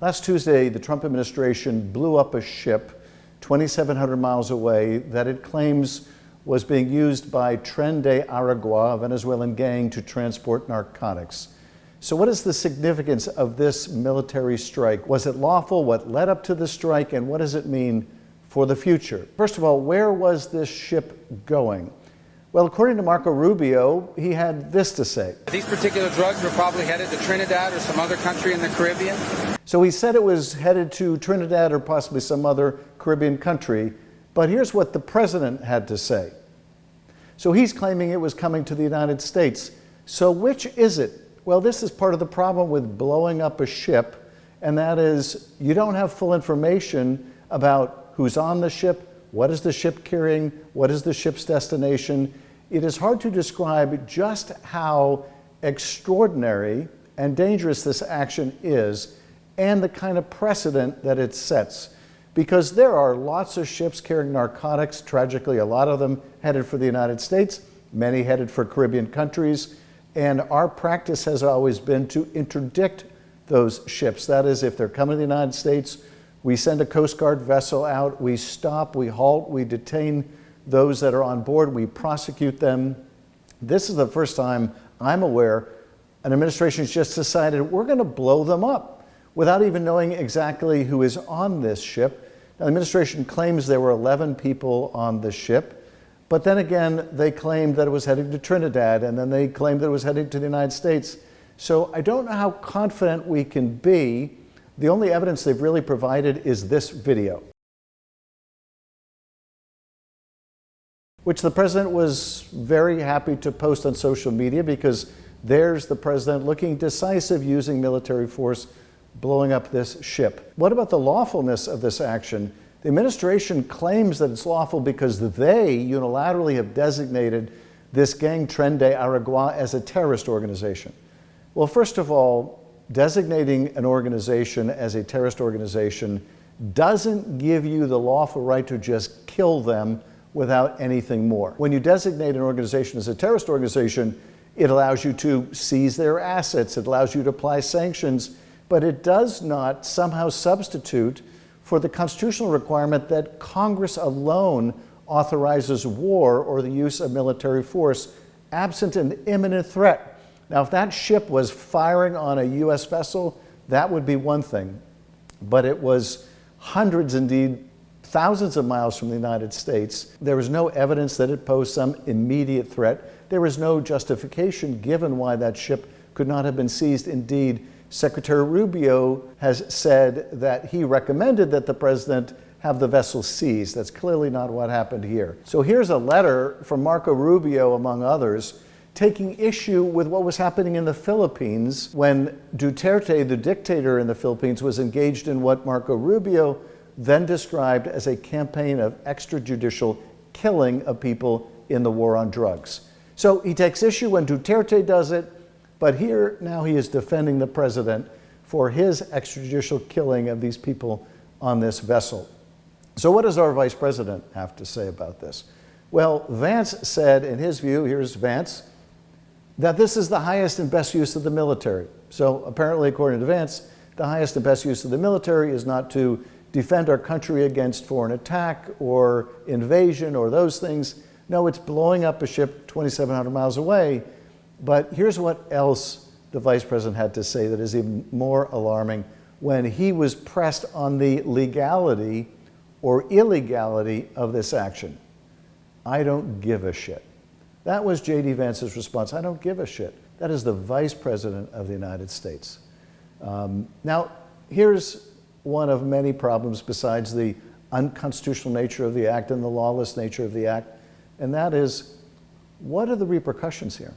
Last Tuesday, the Trump administration blew up a ship 2,700 miles away that it claims was being used by Tren de Aragua, a Venezuelan gang, to transport narcotics. So what is the significance of this military strike? Was it lawful? What led up to the strike? And what does it mean for the future? First of all, where was this ship going? Well, according to Marco Rubio, he had this to say. These particular drugs were probably headed to Trinidad or some other country in the Caribbean. So he said it was headed to Trinidad or possibly some other Caribbean country, but here's what the president had to say. So he's claiming it was coming to the United States. So which is it? Well, this is part of the problem with blowing up a ship, and that is you don't have full information about who's on the ship, what is the ship carrying, what is the ship's destination. It is hard to describe just how extraordinary and dangerous this action is and the kind of precedent that it sets. Because there are lots of ships carrying narcotics, tragically a lot of them headed for the United States, many headed for Caribbean countries, and our practice has always been to interdict those ships. That is, if they're coming to the United States, we send a Coast Guard vessel out, we stop, we halt, we detain those that are on board, we prosecute them. This is the first time I'm aware an administration has just decided we're going to blow them up without even knowing exactly who is on this ship. Now, the administration claims there were 11 people on the ship, but then again, they claimed that it was heading to Trinidad, and then they claimed that it was heading to the United States. So I don't know how confident we can be. The only evidence they've really provided is this video, which the president was very happy to post on social media because there's the president looking decisive using military force blowing up this ship. What about the lawfulness of this action? The administration claims that it's lawful because they unilaterally have designated this gang Tren de Aragua as a terrorist organization. Well, first of all, designating an organization as a terrorist organization doesn't give you the lawful right to just kill them without anything more. When you designate an organization as a terrorist organization, it allows you to seize their assets, it allows you to apply sanctions, but it does not somehow substitute for the constitutional requirement that Congress alone authorizes war or the use of military force absent an imminent threat. Now, if that ship was firing on a U.S. vessel, that would be one thing, but it was hundreds, indeed thousands of miles from the United States. There was no evidence that it posed some immediate threat. There was no justification given why that ship could not have been seized. Indeed, Secretary Rubio has said that he recommended that the president have the vessel seized. That's clearly not what happened here. So here's a letter from Marco Rubio, among others, taking issue with what was happening in the Philippines when Duterte, the dictator in the Philippines, was engaged in what Marco Rubio then described as a campaign of extrajudicial killing of people in the war on drugs. So he takes issue when Duterte does it, but here now he is defending the president for his extrajudicial killing of these people on this vessel. So what does our vice president have to say about this? Well, Vance said in his view, here's Vance, that this is the highest and best use of the military. So apparently, according to Vance, the highest and best use of the military is not to defend our country against foreign attack or invasion or those things. No, it's blowing up a ship 2,700 miles away. But here's what else the vice president had to say that is even more alarming when he was pressed on the legality or illegality of this action. I don't give a shit. That was J.D. Vance's response. I don't give a shit. That is the vice president of the United States. Now, here's one of many problems besides the unconstitutional nature of the act and the lawless nature of the act, and that is, what are the repercussions here?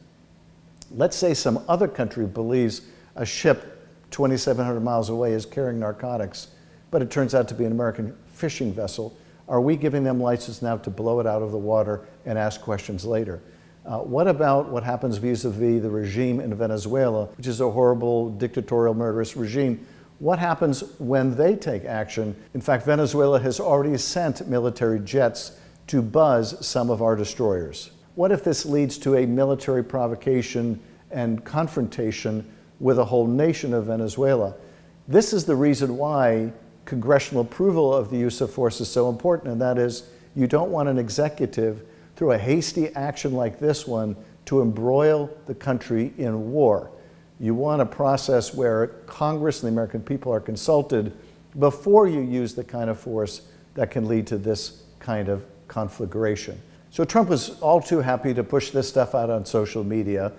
Let's say some other country believes a ship 2,700 miles away is carrying narcotics, but it turns out to be an American fishing vessel. Are we giving them license now to blow it out of the water and ask questions later? What about what happens vis-a-vis the regime in Venezuela, which is a horrible, dictatorial, murderous regime? What happens when they take action? In fact, Venezuela has already sent military jets to buzz some of our destroyers. What if this leads to a military provocation and confrontation with a whole nation of Venezuela? This is the reason why congressional approval of the use of force is so important, and that is you don't want an executive, through a hasty action like this one, to embroil the country in war. You want a process where Congress and the American people are consulted before you use the kind of force that can lead to this kind of conflagration. So Trump was all too happy to push this stuff out on social media,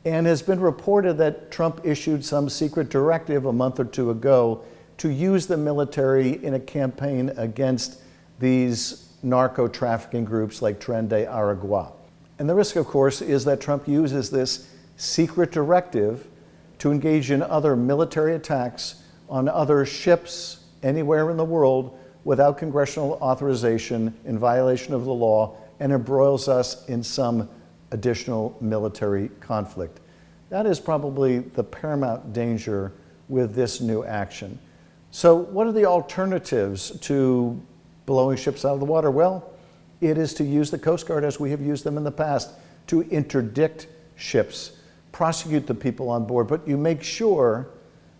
and has been reported that Trump issued some secret directive a month or two ago to use the military in a campaign against these narco-trafficking groups like Tren de Aragua. And the risk, of course, is that Trump uses this secret directive to engage in other military attacks on other ships anywhere in the world without congressional authorization, in violation of the law, and embroils us in some additional military conflict. That is probably the paramount danger with this new action. So what are the alternatives to blowing ships out of the water? Well, it is to use the Coast Guard as we have used them in the past, to interdict ships, prosecute the people on board, but you make sure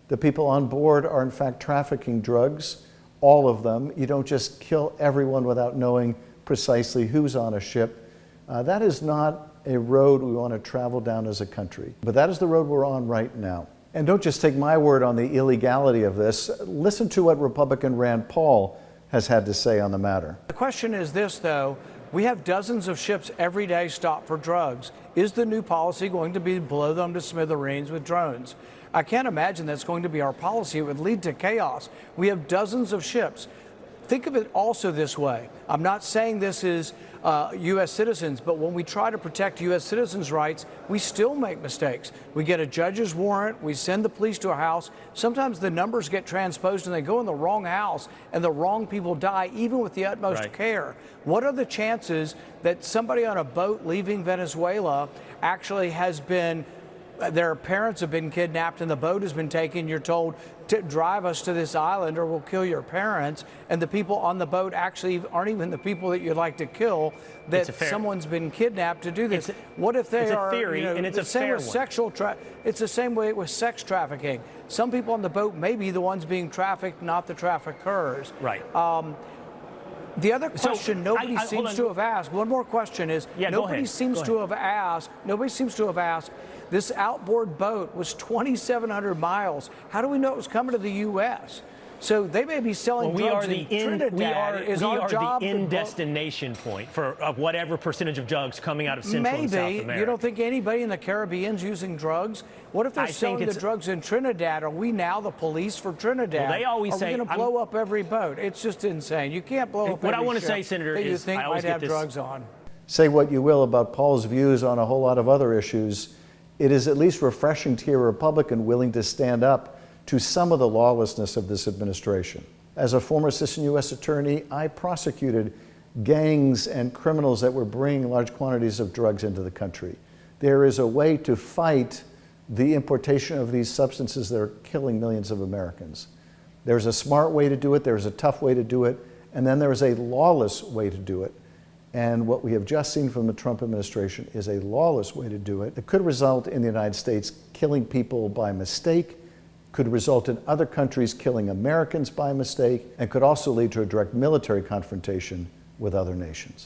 the people on board are in fact trafficking drugs, all of them. You don't just kill everyone without knowing precisely who's on a ship. That is not a road we want to travel down as a country, but that is the road we're on right now. And don't just take my word on the illegality of this. Listen to what Republican Rand Paul has had to say on the matter. The question is this, though. We have dozens of ships every day stopped for drugs. Is the new policy going to be blow them to smithereens with drones? I can't imagine that's going to be our policy. It would lead to chaos. We have dozens of ships. Think of it also this way. I'm not saying this is U.S. citizens, but when we try to protect U.S. citizens' rights, we still make mistakes. We get a judge's warrant, we send the police to a house. Sometimes the numbers get transposed and they go in the wrong house and the wrong people die, even with the utmost care. What are the chances that somebody on a boat leaving Venezuela actually has been, their parents have been kidnapped and the boat has been taken, you're told to drive us to this island or we'll kill your parents, and the people on the boat actually aren't even the people that you'd like to kill, that someone's been kidnapped to do this? What if they are, theory, and it's the a same fair with one. sexual it's the same way with sex trafficking. Some people on the boat may be the ones being trafficked, not the traffickers. Right. The other question nobody seems to have asked, one more question is, nobody seems to have asked, this outboard boat was 2,700 miles. How do we know it was coming to the U.S.? So they may be selling drugs in Trinidad. We are the in destination point for whatever percentage of drugs coming out of Central and South America. Maybe. You don't think anybody in the Caribbean's using drugs? What if they're selling the drugs in Trinidad? Are we now the police for Trinidad? Well, they always say, are we going to blow up every boat? It's just insane. You can't blow up what every I want to ship say, Senator, that you is think I always might get have this. drugs on. Say what you will about Paul's views on a whole lot of other issues. It is at least refreshing to hear a Republican willing to stand up to some of the lawlessness of this administration. As a former assistant U.S. attorney, I prosecuted gangs and criminals that were bringing large quantities of drugs into the country. There is a way to fight the importation of these substances that are killing millions of Americans. There's a smart way to do it, there's a tough way to do it, and then there is a lawless way to do it. And what we have just seen from the Trump administration is a lawless way to do it. It could result in the United States killing people by mistake, could result in other countries killing Americans by mistake, and could also lead to a direct military confrontation with other nations.